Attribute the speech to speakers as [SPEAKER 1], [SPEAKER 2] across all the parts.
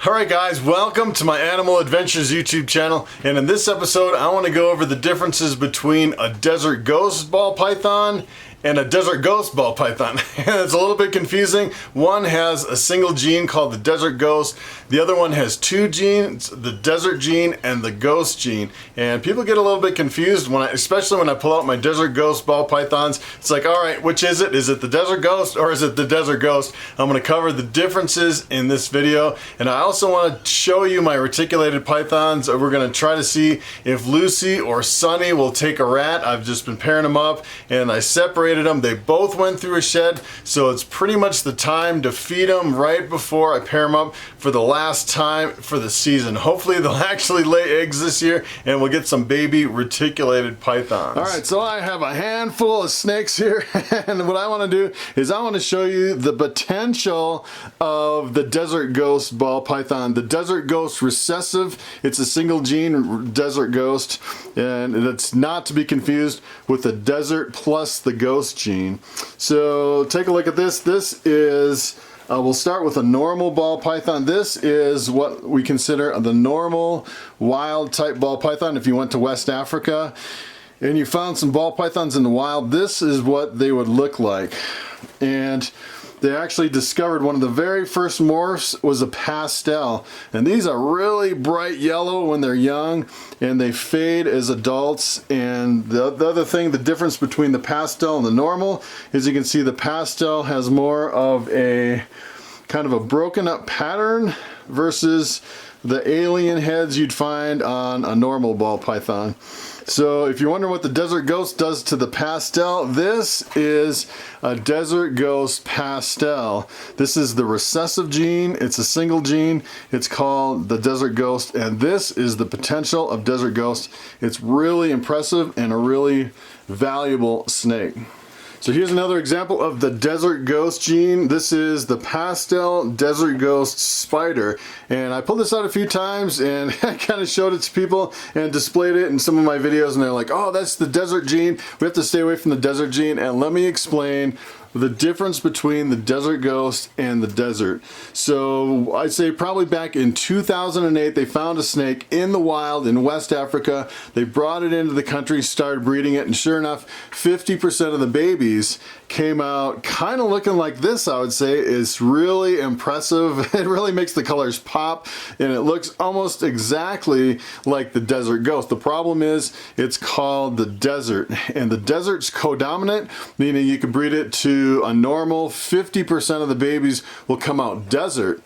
[SPEAKER 1] Alright guys, welcome to my Animal Adventures YouTube channel, and in this episode I want to go over the differences between a desert ghost ball python and a desert ghost ball python. It's a little bit confusing. One has a single gene called the desert ghost. The other one has two genes, the desert gene and the ghost gene. And people get a little bit confused, especially when I pull out my desert ghost ball pythons. It's like, alright, which is it? Is it the desert ghost or is it the desert ghost? I'm going to cover the differences in this video. And I also want to show you my reticulated pythons. We're going to try to see if Lucy or Sonny will take a rat. I've just been pairing them up and I separated them. They both went through a shed, so it's pretty much the time to feed them right before I pair them up for the last time for the season. Hopefully they'll actually lay eggs this year and we'll get some baby reticulated pythons. Alright, so I have a handful of snakes here and what I want to do is I want to show you the potential of the desert ghost ball python. The desert ghost recessive, it's a single gene desert ghost, and it's not to be confused with the desert plus the ghost gene. So take a look at this. This is we'll start with a normal ball python. This is what we consider the normal wild type ball python. If you went to West Africa and you found some ball pythons in the wild, this is what they would look like. And they actually discovered one of the very first morphs was a pastel, and these are really bright yellow when they're young and they fade as adults. And the other thing, the difference between the pastel and the normal is you can see the pastel has more of a kind of a broken up pattern versus the alien heads you'd find on a normal ball python. So if you're wondering what the desert ghost does to the pastel, this is a desert ghost pastel. This is the recessive gene. It's a single gene. It's called the desert ghost, and this is the potential of desert ghost. It's really impressive and a really valuable snake. So here's another example of the desert ghost gene. This is the pastel desert ghost spider, and I pulled this out a few times and I kind of showed it to people and displayed it in some of my videos, and they're like, oh, that's the desert gene. We have to stay away from the desert gene. And let me explain the difference between the desert ghost and the desert. So I'd say probably back in 2008 they found a snake in the wild in West Africa. They brought it into the country, started breeding it, and sure enough 50% of the babies came out kind of looking like this. I would say is really impressive. It really makes the colors pop and it looks almost exactly like the desert ghost. The problem is it's called the desert, and the desert's codominant, meaning you can breed it to a normal. 50% of the babies will come out desert,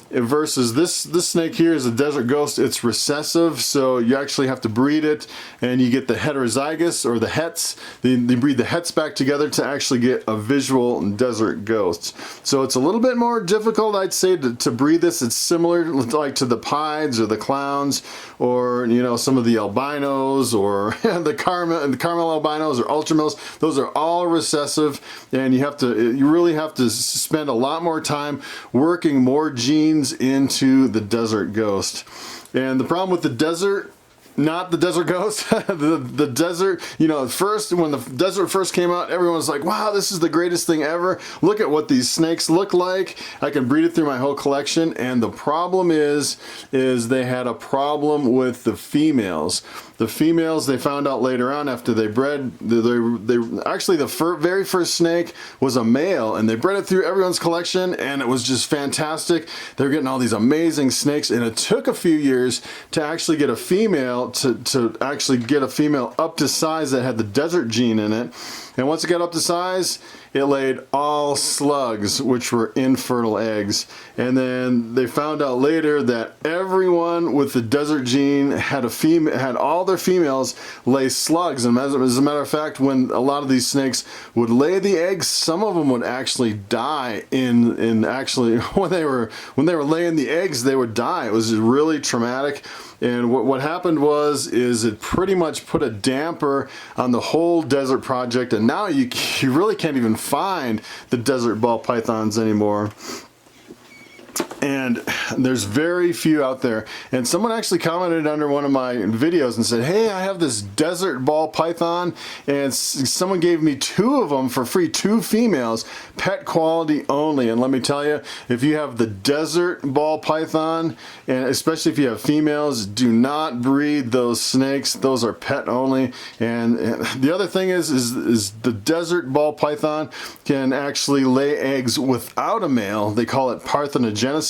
[SPEAKER 1] versus this snake here is a desert ghost. It's recessive, so you actually have to breed it and you get the heterozygous or the hets. They breed the hets back together to actually get a visual desert ghost. So it's a little bit more difficult, I'd say, to breed this. It's similar like to the pieds or the clowns, or you know, some of the albinos, or the caramel albinos or ultramils. Those are all recessive, and you really have to spend a lot more time working more genes into the desert ghost. And the problem with the desert, not the desert ghost, the desert, you know, first, when the desert first came out, everyone was like, wow, this is the greatest thing ever. Look at what these snakes look like. I can breed it through my whole collection. And the problem is they had a problem with the females. The females, they found out later on after they bred, actually the very first snake was a male, and they bred it through everyone's collection, and it was just fantastic. They're getting all these amazing snakes, and it took a few years to actually get a female, to actually get a female up to size that had the desert gene in it. And once it got up to size, it laid all slugs, which were infertile eggs. And then they found out later that everyone with the desert gene had all their females lay slugs. And as a matter of fact, when a lot of these snakes would lay the eggs, some of them would actually die actually when they were laying the eggs, they would die. It was really traumatic. And what happened is it pretty much put a damper on the whole desert project, and now you really can't even find the desert ball pythons anymore. And there's very few out there. And someone actually commented under one of my videos and said, hey, I have this desert ball python, and someone gave me 2 of them for free, 2 females, pet quality only. And let me tell you, if you have the desert ball python, and especially if you have females, do not breed those snakes. Those are pet only. And the other thing is the desert ball python can actually lay eggs without a male. They call it parthenogenesis.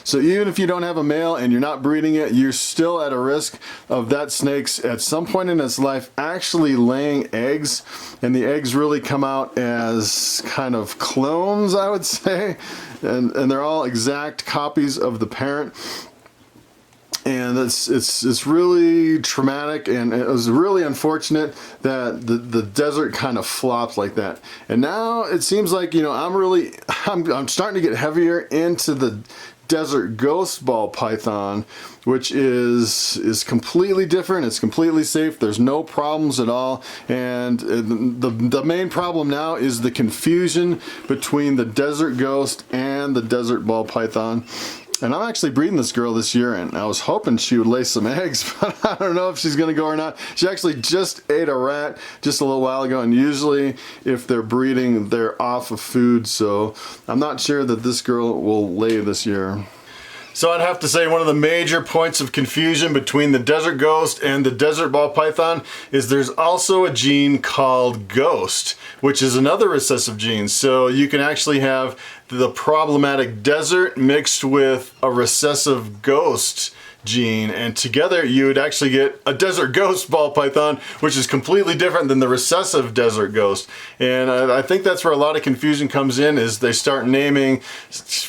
[SPEAKER 1] So even if you don't have a male and you're not breeding it, you're still at a risk of that snake's at some point in its life actually laying eggs, and the eggs really come out as kind of clones, I would say, and they're all exact copies of the parent. And it's really traumatic, and it was really unfortunate that the desert kind of flopped like that. And now it seems like, you know, I'm starting to get heavier into the desert ghost ball python, which is completely different. It's completely safe. There's no problems at all. And the main problem now is the confusion between the desert ghost and the desert ball python. And I'm actually breeding this girl this year, and I was hoping she would lay some eggs, but I don't know if she's going to go or not. She actually just ate a rat just a little while ago, and usually if they're breeding, they're off of food, so I'm not sure that this girl will lay this year. So I'd have to say one of the major points of confusion between the desert ghost and the desert ball python is there's also a gene called ghost, which is another recessive gene. So you can actually have the problematic desert mixed with a recessive ghost gene, and together you would actually get a desert ghost ball python, which is completely different than the recessive desert ghost. And I think that's where a lot of confusion comes in, is they start naming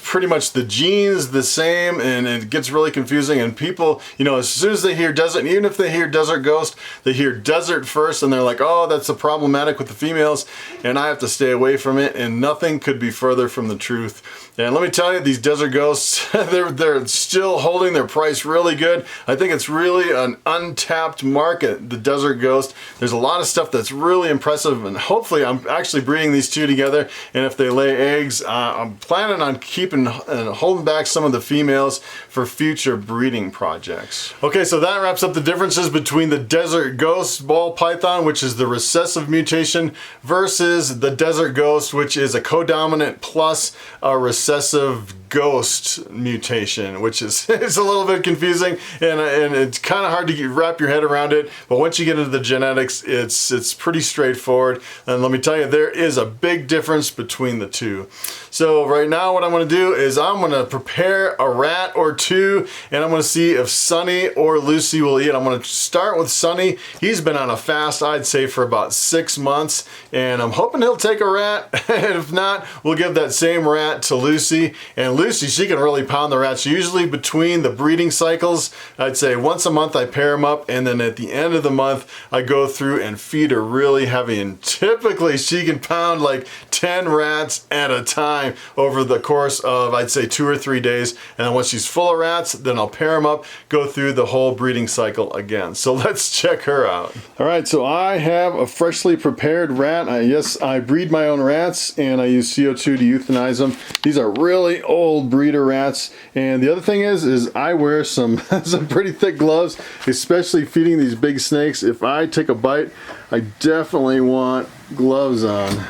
[SPEAKER 1] pretty much the genes the same, and it gets really confusing. And people, you know, as soon as they hear desert, and even if they hear desert ghost, they hear desert first, and they're like, oh, that's a problematic with the females, and I have to stay away from it. And nothing could be further from the truth. And let me tell you, these desert ghosts, they're still holding their price really good. I think it's really an untapped market, the desert ghost. There's a lot of stuff that's really impressive, and hopefully I'm actually breeding these 2 together, and if they lay eggs, I'm planning on keeping and holding back some of the females for future breeding projects. Okay, so that wraps up the differences between the desert ghost ball python, which is the recessive mutation, versus the desert ghost, which is a codominant plus a recessive ghost mutation, which is it's a little bit confusing, and it's kind of hard to wrap your head around it, but once you get into the genetics, it's pretty straightforward. And let me tell you, there is a big difference between the 2. So right now what I'm going to do is I'm going to prepare a rat or 2, and I'm going to see if Sonny or Lucy will eat. I'm going to start with Sonny. He's been on a fast, I'd say, for about 6 months, and I'm hoping he'll take a rat. And if not, we'll give that same rat to Lucy. And Lucy, she can really pound the rats. Usually between the breeding cycles, I'd say once a month I pair them up, and then at the end of the month I go through and feed her really heavy, and typically she can pound like 10 rats at a time over the course of, I'd say, 2 or 3 days. And then once she's full of rats, then I'll pair them up, go through the whole breeding cycle again. So let's check her out. All right, so I have a freshly prepared rat. Yes, I breed my own rats, and I use CO2 to euthanize them. These are really old breeder rats. And the other thing is I wear some pretty thick gloves, especially feeding these big snakes. If I take a bite, I definitely want gloves on.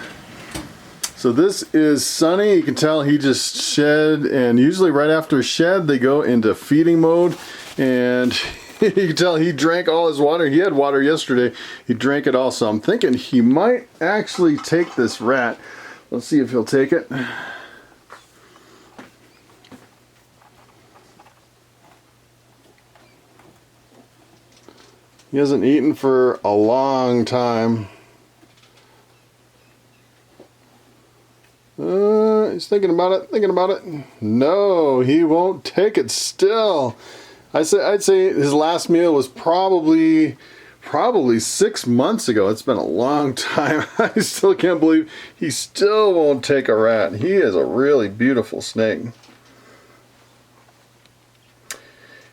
[SPEAKER 1] So this is Sonny. You can tell he just shed, and usually right after a shed they go into feeding mode, and you can tell he drank all his water. He had water yesterday. He drank it all, so I'm thinking he might actually take this rat. Let's see if he'll take it. He hasn't eaten for a long time. He's thinking about it. No, he won't take it still. I'd say his last meal was probably 6 months ago. It's been a long time. I still can't believe he still won't take a rat. He is a really beautiful snake.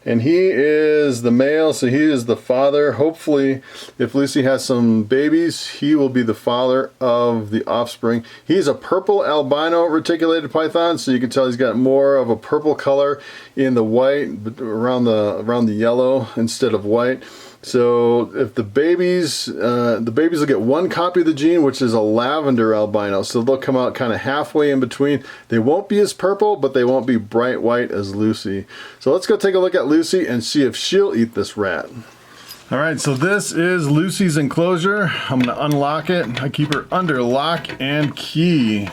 [SPEAKER 1] And he is the male, so he is the father. Hopefully, if Lucy has some babies, he will be the father of the offspring. He's a purple albino reticulated python, so you can tell he's got more of a purple color in the white, but around the yellow instead of white. So if the babies will get one copy of the gene, which is a lavender albino. So they'll come out kind of halfway in between. They won't be as purple, but they won't be bright white as Lucy. So let's go take a look at Lucy and see if she'll eat this rat. All right, so this is Lucy's enclosure. I'm gonna unlock it. I keep her under lock and key.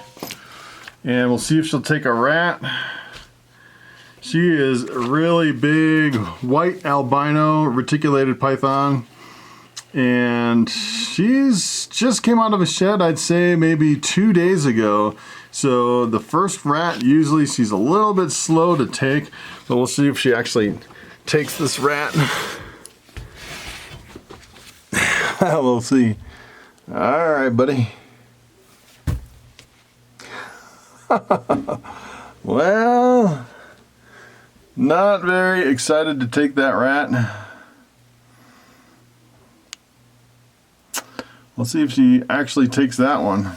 [SPEAKER 1] And we'll see if she'll take a rat. She is a really big white albino reticulated python, and she's just came out of a shed, I'd say maybe 2 days ago. So the first rat, usually she's a little bit slow to take, but we'll see if she actually takes this rat. We'll see. All right, buddy. Well, not very excited to take that rat. Let's see if she actually takes that one.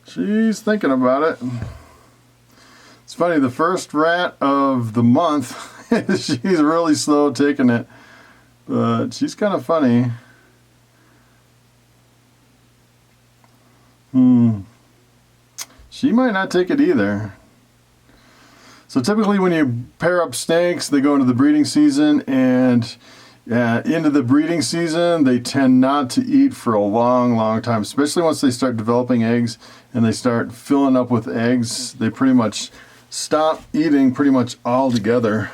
[SPEAKER 1] She's thinking about it. It's funny, the first rat of the month, she's really slow taking it, but she's kind of funny. She might not take it either. So typically when you pair up snakes, they go into the breeding season, and into the breeding season, they tend not to eat for a long time, especially once they start developing eggs and they start filling up with eggs. They pretty much stop eating pretty much altogether.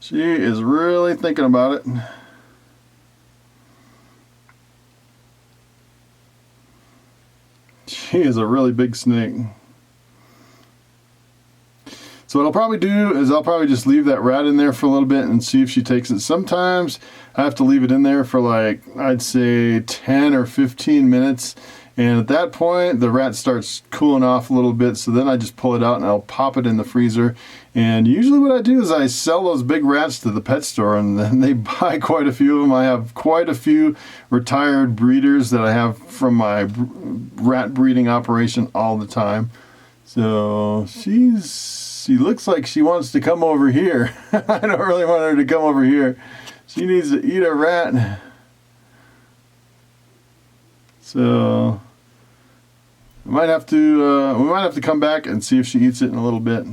[SPEAKER 1] She is really thinking about it. She is a really big snake. So what I'll probably do is I'll probably just leave that rat in there for a little bit and see if she takes it. Sometimes I have to leave it in there for like, I'd say 10 or 15 minutes. And at that point, the rat starts cooling off a little bit. So then I just pull it out and I'll pop it in the freezer. And usually what I do is I sell those big rats to the pet store, and then they buy quite a few of them. I have quite a few retired breeders that I have from my rat breeding operation all the time. So she looks like she wants to come over here. I don't really want her to come over here. She needs to eat a rat. So we might have to come back and see if she eats it in a little bit.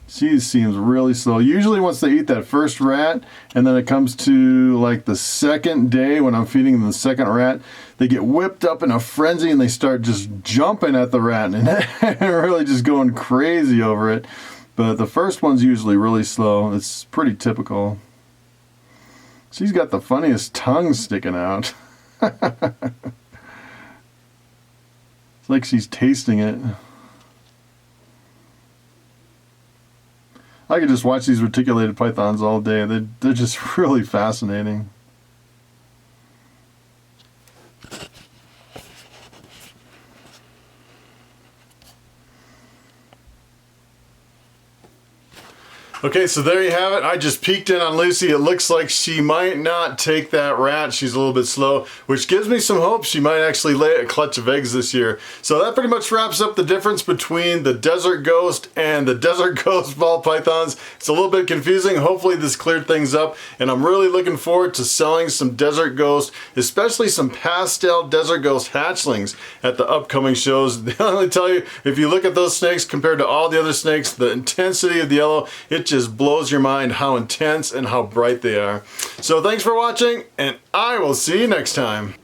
[SPEAKER 1] She seems really slow. Usually once they eat that first rat, and then it comes to like the second day when I'm feeding them the second rat, they get whipped up in a frenzy and they start just jumping at the rat and really just going crazy over it. But the first one's usually really slow. It's pretty typical. She's got the funniest tongue sticking out. It's like she's tasting it. I could just watch these reticulated pythons all day. They're just really fascinating. Okay, so there you have it. I just peeked in on Lucy. It looks like she might not take that rat. She's a little bit slow, which gives me some hope she might actually lay a clutch of eggs this year. So that pretty much wraps up the difference between the Desert Ghost and the Desert Ghost ball pythons. It's a little bit confusing. Hopefully this cleared things up, and I'm really looking forward to selling some Desert Ghost, especially some pastel Desert Ghost hatchlings at the upcoming shows. I'll only tell you, if you look at those snakes compared to all the other snakes, the intensity of the yellow, it just blows your mind how intense and how bright they are. So thanks for watching, and I will see you next time.